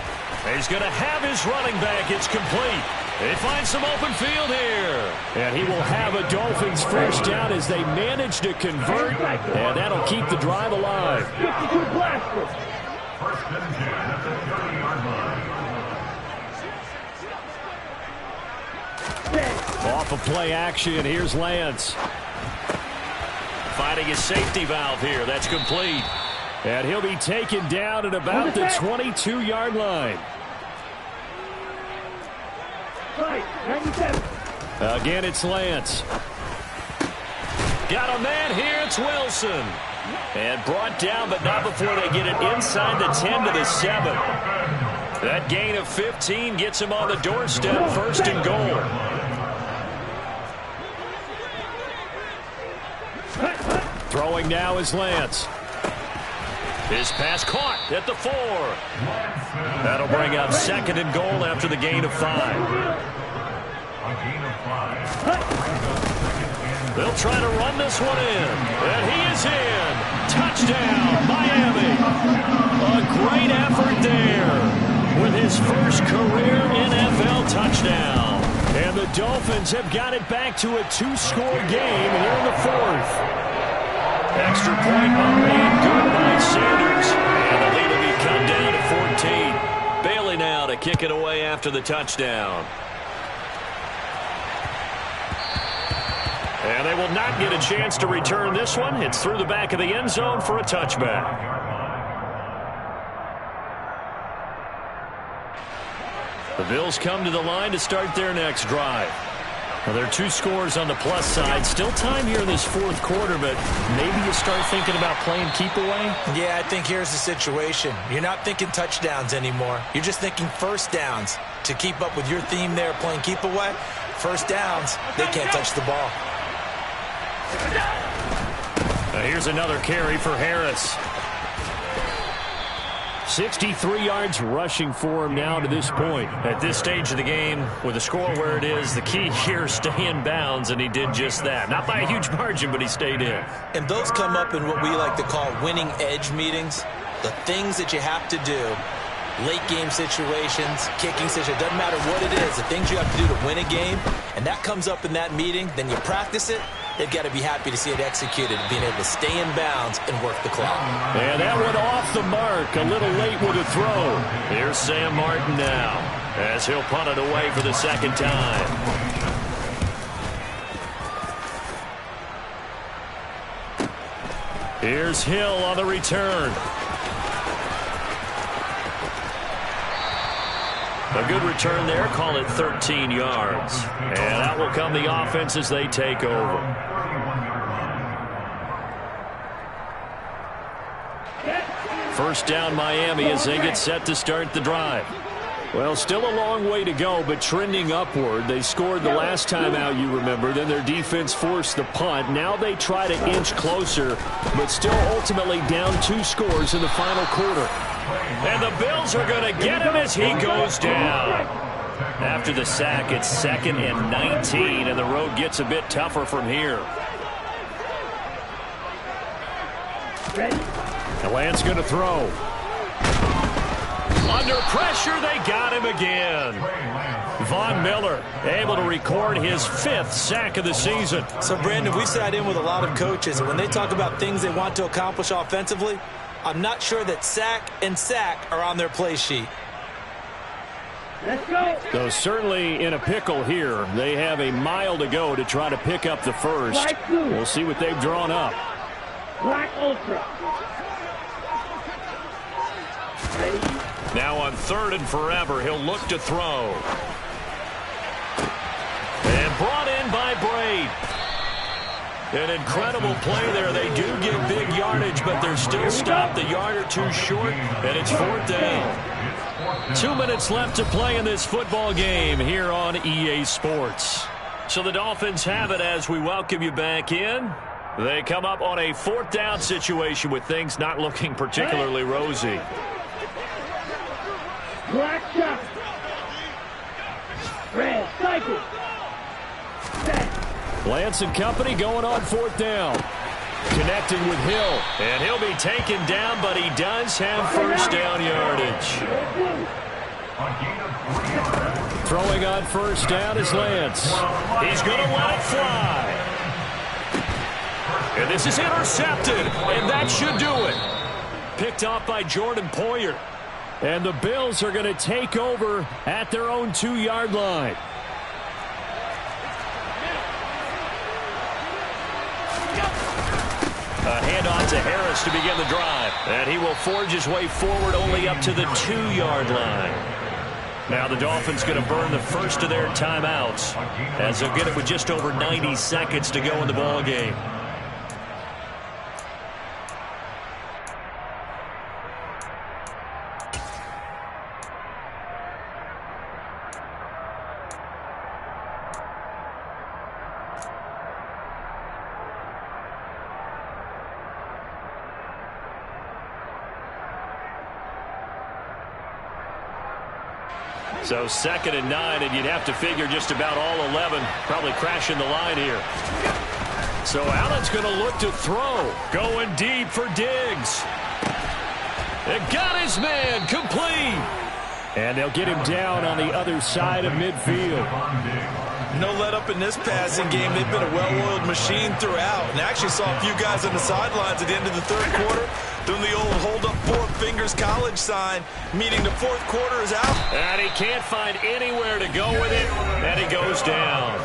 He's going to have his running back. It's complete. They find some open field here. And he will have a Dolphins first down as they manage to convert. And that'll keep the drive alive. 1st and 10 at the 30-yard line. Off of play action, here's Lance. Finding his safety valve here. That's complete. And he'll be taken down at about the 22-yard line. Again, it's Lance. Got a man here. It's Wilson. And brought down, but not before they get it inside the 10 to the 7. That gain of 15 gets him on the doorstep, 1st and goal. Throwing now is Lance. His pass caught at the 4. That'll bring up 2nd and goal after the gain of 5. They'll try to run this one in. And he is in. Touchdown, Miami. A great effort there with his first career NFL touchdown. And the Dolphins have got it back to a 2-score game here in the 4th. Extra point made good by Sanders. And the lead will be cut down to 14. Bailey now to kick it away after the touchdown. And they will not get a chance to return this one. It's through the back of the end zone for a touchback. The Bills come to the line to start their next drive. Now, there are 2 scores on the plus side. Still time here in this 4th quarter, but maybe you start thinking about playing keep away? Yeah, I think here's the situation. You're not thinking touchdowns anymore. You're just thinking first downs. To keep up with your theme there, playing keep away, first downs, they can't touch the ball. Here's another carry for Harris. 63 yards rushing for him now to this point. At this stage of the game, with the score where it is, the key here is stay in bounds, and he did just that. Not by a huge margin, but he stayed in. And those come up in what we like to call winning edge meetings. The things that you have to do, late game situations, kicking situations, doesn't matter what it is, the things you have to do to win a game, and that comes up in that meeting, then you practice it. They've got to be happy to see it executed, being able to stay in bounds and work the clock. And that went off the mark, a little late with a throw. Here's Sam Martin now, as he'll punt it away for the 2nd time. Here's Hill on the return. A good return there, call it 13 yards. And that will come the offense as they take over. First down Miami as they get set to start the drive. Well, still a long way to go, but trending upward. They scored the last time out, you remember. Then their defense forced the punt. Now they try to inch closer, but still ultimately down 2 scores in the final quarter. And the Bills are going to get him as he goes down. After the sack, it's 2nd and 19, and the road gets a bit tougher from here. And Lance going to throw. Under pressure, they got him again. Von Miller able to record his 5th sack of the season. So, Brandon, we sat in with a lot of coaches, and when they talk about things they want to accomplish offensively, I'm not sure that sack and sack are on their play sheet. Let's go. So certainly in a pickle here. They have a mile to go to try to pick up the first. We'll see what they've drawn up. Black Ultra. Ready? Now on 3rd and forever, he'll look to throw. And brought in by Braid. An incredible play there. They do get big yardage, but they're still stopped a yard or 2 short, and it's 4th down. 2 minutes left to play in this football game here on EA Sports. So the Dolphins have it as we welcome you back in. They come up on a 4th down situation with things not looking particularly rosy. Black shot. Red cycle. Lance and company going on 4th down. Connecting with Hill. And he'll be taken down, but he does have first down yardage. Throwing on first down is Lance. He's going to let it fly. And this is intercepted, and that should do it. Picked off by Jordan Poyer. And the Bills are going to take over at their own 2-yard line. A handoff to Harris to begin the drive. And he will forge his way forward only up to the 2-yard line. Now the Dolphins going to burn the first of their timeouts as they'll get it with just over 90 seconds to go in the ball game. So 2nd and 9, and you'd have to figure just about all 11 probably crashing the line here. So Allen's going to look to throw. Going deep for Diggs. It got his man complete. And they'll get him down on the other side of midfield. No let up in this passing game. They've been a well-oiled machine throughout. And actually saw a few guys on the sidelines at the end of the 3rd quarter doing the old hold up 4 fingers college sign, meaning the 4th quarter is out. And he can't find anywhere to go with it. And he goes down.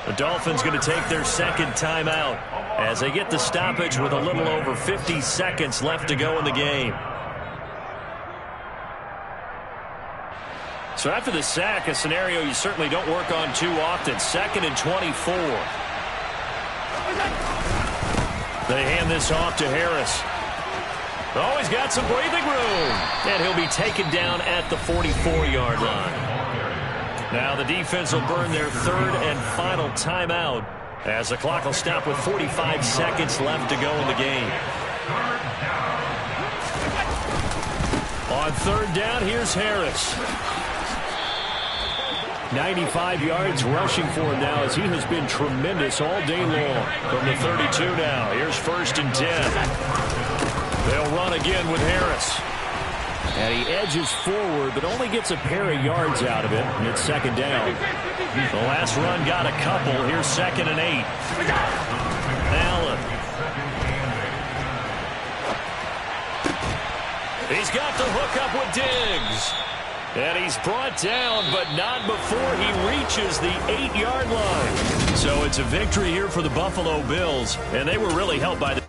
The Dolphins going to take their 2nd timeout as they get the stoppage with a little over 50 seconds left to go in the game. So after the sack, a scenario you certainly don't work on too often. 2nd and 24. They hand this off to Harris. Oh, he's got some breathing room. And he'll be taken down at the 44-yard line. Now the defense will burn their 3rd and final timeout as the clock will stop with 45 seconds left to go in the game. On 3rd down, here's Harris. 95 yards rushing for him now as he has been tremendous all day long. From the 32 now, here's 1st and 10. They'll run again with Harris. And he edges forward, but only gets a pair of yards out of it, and it's 2nd down. The last run got a couple. Here's 2nd and 8. Allen. He's got the hook up with Diggs. And he's brought down, but not before he reaches the 8-yard line. So it's a victory here for the Buffalo Bills, and they were really helped by the...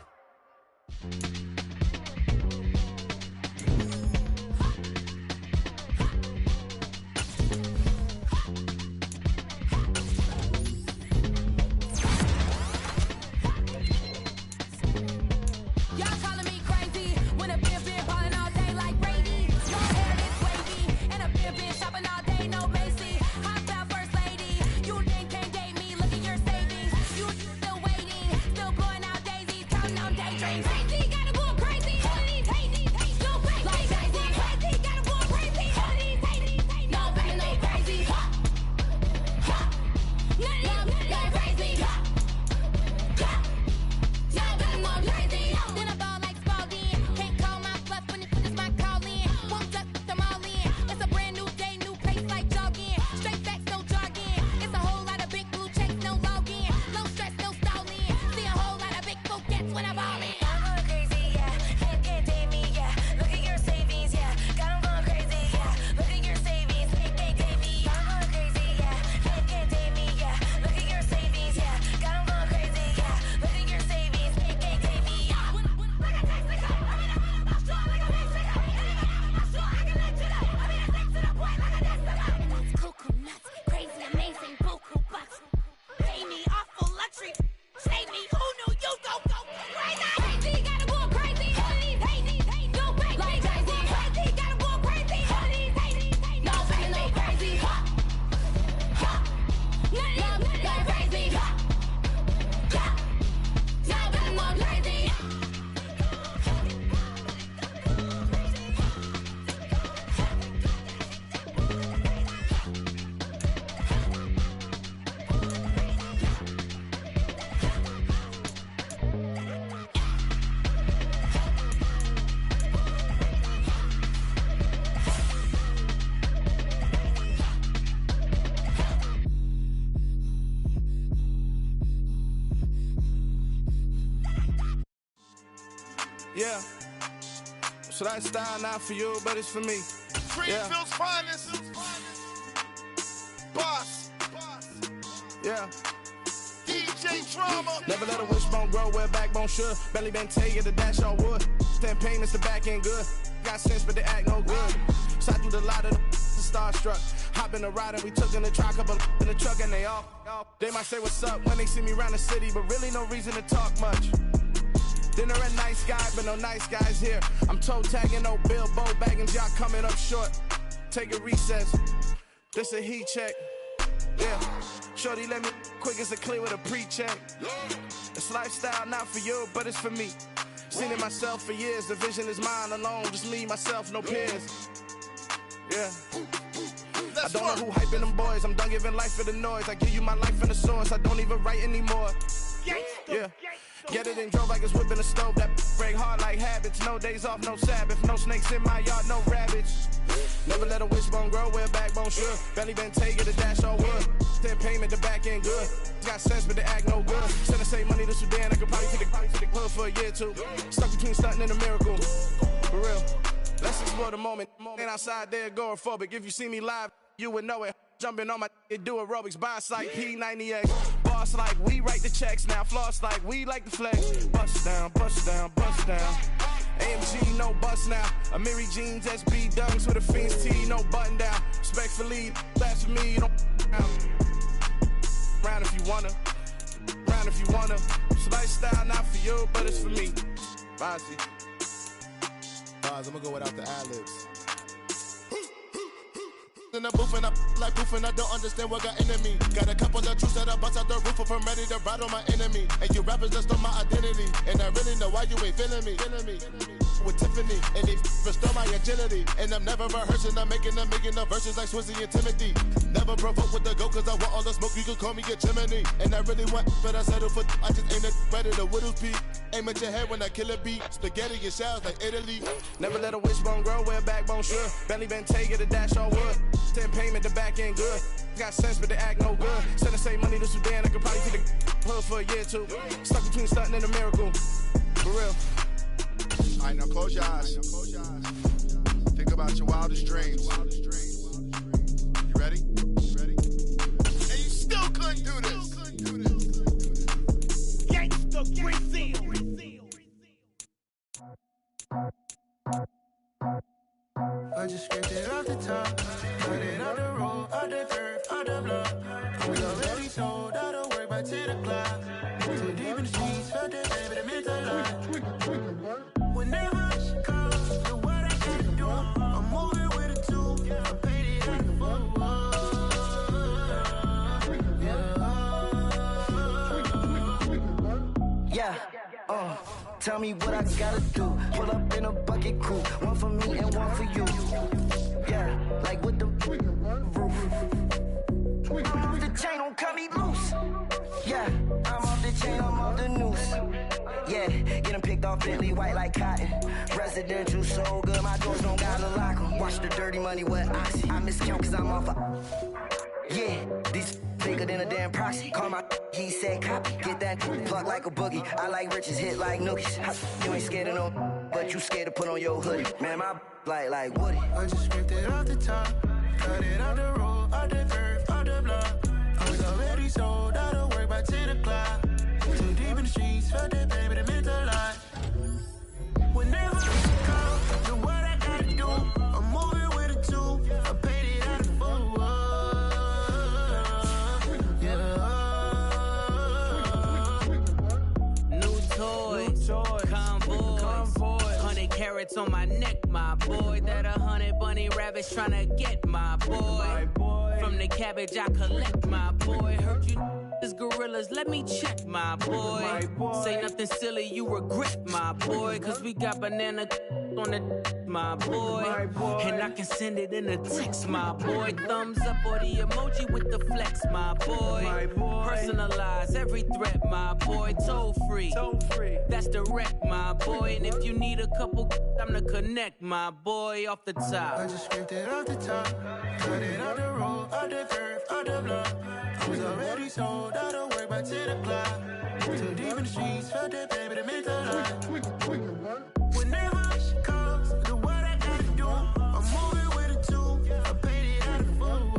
Yeah. So that style not for you, but it's for me. Greenfield's finest. Boss. Yeah. DJ Drama. Never let a wishbone grow where backbone should. Belly been tell you the dash on wood. 10 payments, the back end good. Got sense, but they act no good. Shot through the lot of the starstruck. Hop in the ride and we took in the truck, couple in the truck, and they all. They might say what's up when they see me around the city, but really no reason to talk much. Dinner at nice guy, but no nice guys here. I'm toe tagging, no Bilbo Baggins, y'all coming up short. Take a recess. This a heat check. Yeah. Shorty let me quick as a clear with a pre-check. It's lifestyle, not for you, but it's for me. Seen it myself for years. The vision is mine alone. Just me, myself, no peers. Yeah. I don't know who hyping them boys. I'm done giving life for the noise. I give you my life in the source. I don't even write anymore. Yeah. Get it and drove like it's whipping a stove. That break hard like habits. No days off, no Sabbath. No snakes in my yard, no rabbits. Never let a wishbone grow where a backbone should. Belly been taking the dash all wood. 10 payment, the back end good. Got sense, but they act no good. Send the same money to Sudan. I could probably take the hood for a year or two. Stuck between stunting and a miracle. For real. Let's explore the moment. Ain't outside there agoraphobic. If you see me live, you would know it. Jumping on my do aerobics. Boss like P90X. Boss like we write the checks now. Floss like we like the flex. Bust down, bust down, bust down. AMG, no bust now. Amiri jeans, SB dunks with a Fiends T, no button down. Respectfully, that's for me, you don't down. Round if you wanna. Round if you wanna. It's lifestyle, not for you, but it's for me. Bossy. I'm gonna go without the ad-libs. In the booth and I like proof and I don't understand what got into me. Got a couple of truths that I bust out the roof if I'm ready to battle my enemy. And you rappers just on my identity. And I really know why you ain't feeling me. With Tiffany, and they restore my agility. And I'm never rehearsing, I'm making the verses like Swizzy and Timothy. Never provoke with the go, cause I want all the smoke, you can call me a chimney. And I really want, but I settle for, I just aim it better the Whittles peak. Aim at your head when I kill a beat. Spaghetti and shells like Italy. Never let a wishbone grow where a backbone should. Belly been taking the dash all wood. 10 payment, the back end good. Got sense, but they act no good. Send the same money to Sudan, I could probably take the hood for a year or two. Stuck between stunting and a miracle. For real. All right, now close your eyes. Think about your wildest dreams. You ready? And you still couldn't do this. Gangsta Brazil. I just scraped it off the top, cut it off the road, off the curve, off the block. I was already sold out of work by 10 o'clock. Too deep in the streets, felt that baby, that meant a lot. Whenever she calls, do what I gotta do. I'm moving with a two, I paid it out the full. Yeah, tell me what I gotta do. Pull up in a bucket crew, one for me and one for you. Yeah, like with the roof. I'm off the chain, don't cut me loose. Yeah, I'm off the chain, I'm off the noose. Yeah, getting picked off Bentley white like cotton. Residential so good, my doors don't gotta lock 'em. Watch the dirty money with oxy. I miscount cause I'm off yeah, these bigger than a damn proxy. Call my he said copy. Get that plug like a boogie. I like riches, hit like nookies. You ain't scared of no, but you scared to put on your hoodie. Man, my like Woody. I just scraped it off the top, cut it off the road, off the curve, off the block. I was already sold out of work by 10 o'clock. Too deep in the streets, felt that baby, that meant a lot. Whenever she calls, do what I gotta do. I'm moving with a two, I paid it out of full. Convoy, 100 carats on my neck, my boy. That 100 bunny rabbits tryna get my boy. From the cabbage I collect, my boy. Heard you is gorillas, let me check, my boy. Say nothing silly, you regret, my boy. Cause we got banana on the my boy. And I can send it in a text, my boy. Thumbs up or the emoji with the flex, my boy. Personalize every threat, my boy. Toll free, that's direct, my boy. And if you need a couple, I'm the connect, my boy. Off the top, I just scraped it off the top, cut it off the road, off the curve, off the block. I was already sold out of work by 10 o'clock. Too deep in the streets, felt that baby, that meant a lot. Whenever she calls, do what I gotta do. I'm moving with a two, I paid it out of full.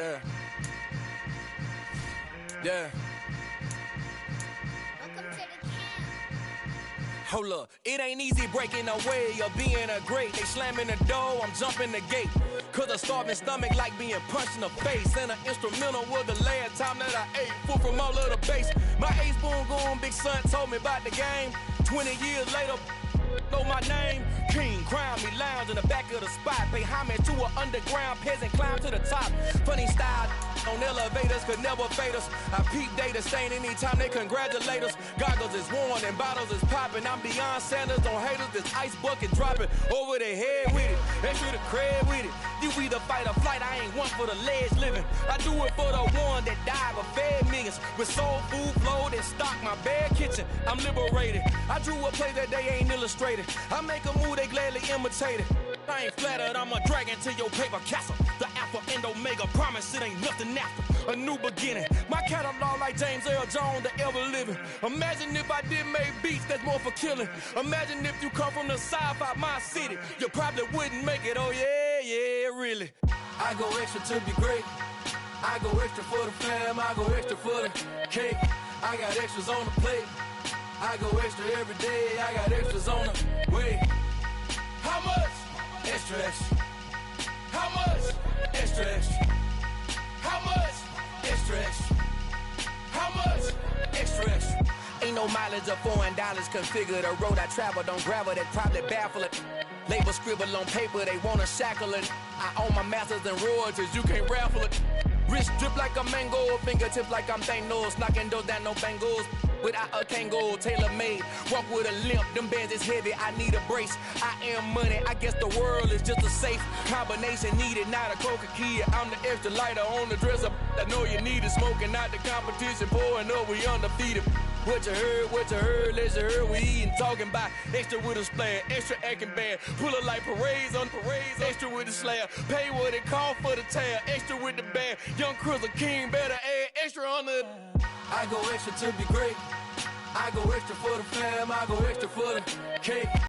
Yeah. Yeah. Hold up, it ain't easy breaking away or being a great. They slamming the door, I'm jumping the gate. Cause a starving stomach like being punched in the face. And an instrumental was the last time that I ate food from all of the bass. My ace boom goon, big son told me about the game. 20 years later, know my name. King, crown me, lounge in the back of the spot. Pay homage to an underground peasant, climb to the top. Funny style on elevators could never fade us. I peep data stain anytime they congratulate us. Goggles is worn and bottles is popping. I'm beyond Sanders on haters, this ice bucket dropping over their head with it. Extra the cred with it. You either fight or flight, I ain't one for the ledge living. I do it for the one that died but fed millions. With soul food flowed and stocked my bad kitchen. I'm liberated. I drew a play that they ain't illustrated. I make a move, they gladly imitate it. I ain't flattered, I'm a dragon to your paper castle. The Alpha and Omega, promise it ain't nothing after. A new beginning. My catalog like James Earl Jones, the ever living. Imagine if I did make beats that's more for killing. Imagine if you come from the sci-fi, my city. You probably wouldn't make it, oh yeah, really. I go extra to be great. I go extra for the fam, I go extra for the cake. I got extras on the plate. I go extra every day, I got extras on the way. How much? Extra, extra. How much? Extra, extra. How much? Extra, extra. How much? Extra, extra. Ain't no mileage or $4 configure the road I travel. Don't gravel that probably baffle it. Label scribble on paper, they wanna shackle it. I own my masters and royalties, you can't raffle it. Wrist drip like a mango, fingertips like I'm Thanos. Knocking those down, no bangles. Without a Kango, tailor-made. Walk with a limp, them bands is heavy, I need a brace. I am money, I guess the world is just a safe combination needed, not a coca-key. I'm the extra lighter on the dresser. I know you need it, smoking out the competition, pouring up, we undefeated. What you heard, let's you heard, we eating, talking about extra with a splash, extra acting bad, pull it like parades on parades, extra with the slab, pay what it cost for the tab, extra with the band, young Chris, a king, better add extra on the. I go extra to be great, I go extra for the fam, I go extra for the cake.